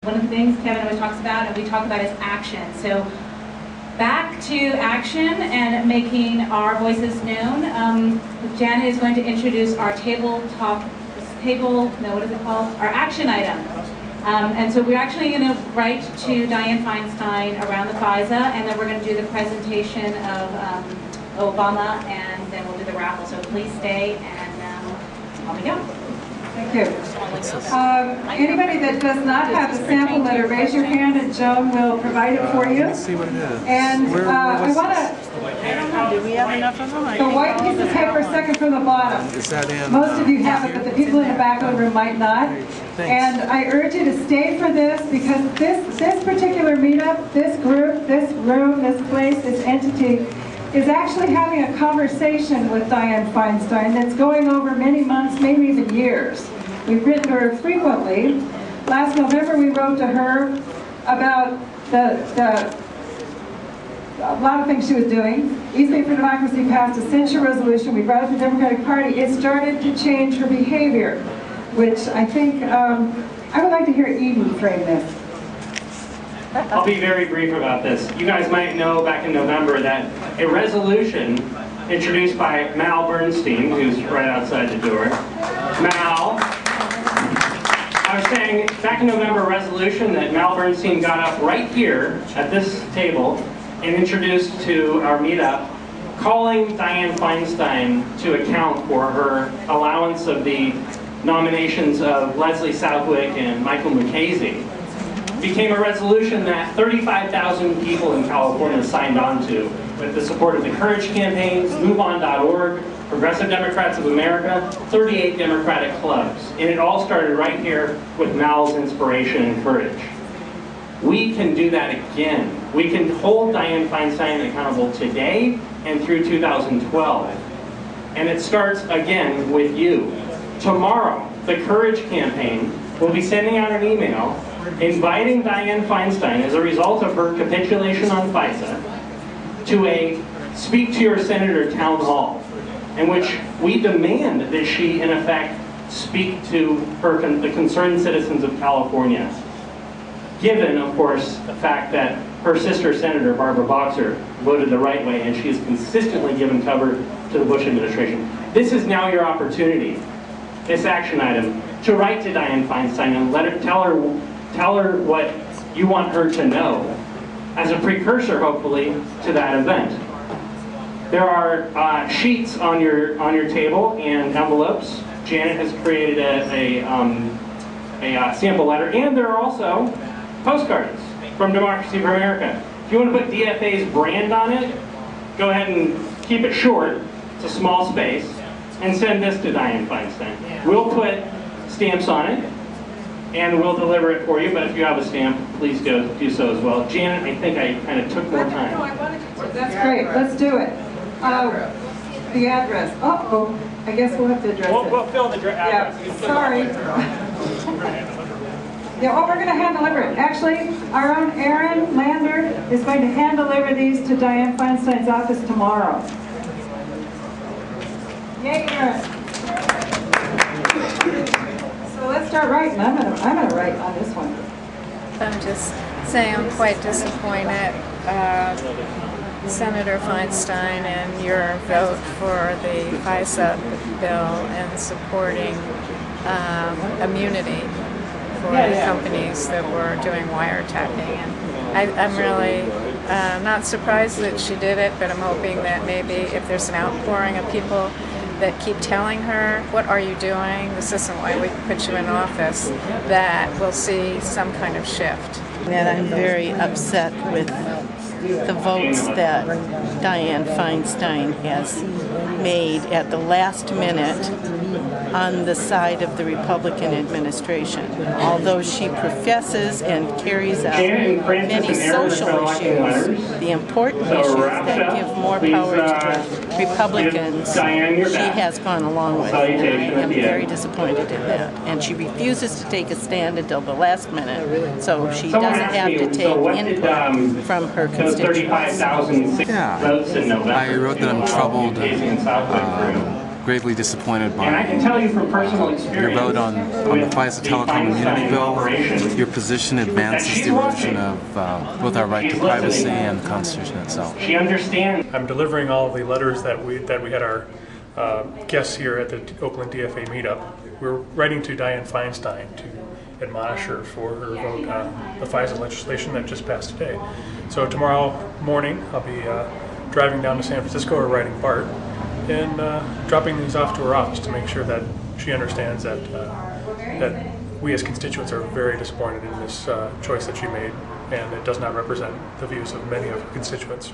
one of the things Kevin always talks about, and we talk about, is action. So back to action and making our voices known. Janet is going to introduce our our action item. And so we're actually going to write to Diane Feinstein around the FISA, and then we're going to do the presentation of Obama, and then we'll do the raffle. So please stay, and on we go. Thank you. Anybody that does not have the sample letter, raise your hand and Joan will provide it for you. Let's see what it is. And I want to... Do we have enough of them? The white piece of paper second from the bottom. Is that in? Most of you have it, but the people in the back of the room might not. And I urge you to stay for this, because this particular meetup, this group, this room, this place, this entity is actually having a conversation with Diane Feinstein that's going over many months, maybe even years. We've written to her frequently. Last November we wrote to her about a lot of things she was doing. East Bay for Democracy passed a censure resolution. We brought up the Democratic Party. It started to change her behavior, which I think, I would like to hear Eden frame this. I'll be very brief about this. You guys might know back in November that a resolution introduced by Mal Bernstein, who's right outside the door. Mal, I was saying back in November, a resolution that Mal Bernstein got up right here at this table and introduced to our meetup, calling Diane Feinstein to account for her allowance of the nominations of Leslie Southwick and Michael Mukasey, became a resolution that 35,000 people in California signed on to, with the support of the Courage campaigns, MoveOn.org, Progressive Democrats of America, 38 Democratic clubs. And it all started right here with Mal's inspiration and courage. We can do that again. We can hold Diane Feinstein accountable today and through 2012. And it starts again with you. Tomorrow, the Courage campaign will be sending out an email inviting Diane Feinstein, as a result of her capitulation on FISA, to a Speak to Your Senator town hall, in which we demand that she, in effect, speak to the concerned citizens of California, given, of course, the fact that her sister senator, Barbara Boxer, voted the right way, and she has consistently given cover to the Bush administration. This is now your opportunity, this action item, to write to Diane Feinstein and tell her what you want her to know, as a precursor, hopefully, to that event. There are sheets on your table and envelopes. Janet has created a sample letter, and there are also postcards from Democracy for America. If you want to put DFA's brand on it, go ahead and keep it short. It's a small space, and send this to Diane Feinstein. We'll put stamps on it, and we'll deliver it for you, but if you have a stamp, please do so as well. Janet, I think I kind of took more time. No, I wanted you to. That's great. Let's do it. The address. Uh-oh. I guess we'll have to address it. We'll fill the address. Yeah, sorry. Yeah, we're going to hand deliver it. Actually, our own Aaron Lander is going to hand deliver these to Diane Feinstein's office tomorrow. Yay, Aaron. So let's start writing. I'm gonna write on this one. I'm just saying I'm quite disappointed, Senator Feinstein, and your vote for the FISA bill and supporting immunity for the companies that were doing wiretapping. And I'm really not surprised that she did it, but I'm hoping that maybe if there's an outpouring of people that keep telling her, what are you doing? This isn't why we put you in office, that we'll see some kind of shift. And I'm very upset with the votes that Diane Feinstein has made at the last minute on the side of the Republican administration. Although she professes and carries out many social issues, the important issues that give more power to the Republicans, she has gone along with. And I am very disappointed in that. And she refuses to take a stand until the last minute, so she doesn't have to take input from her constituents. Yeah, I wrote that I'm troubled gravely disappointed And I can tell you from personal your experience vote on the FISA telecom immunity bill. Your position advances the erosion of both our right to privacy and the Constitution itself. She understands. I'm delivering all the letters that we had our guests here at the Oakland DFA meetup. We're writing to Diane Feinstein to admonish her for her vote on the FISA legislation that just passed today. So tomorrow morning I'll be driving down to San Francisco or riding BART and dropping these off to her office to make sure that she understands that that we as constituents are very disappointed in this choice that she made, and it does not represent the views of many of her constituents.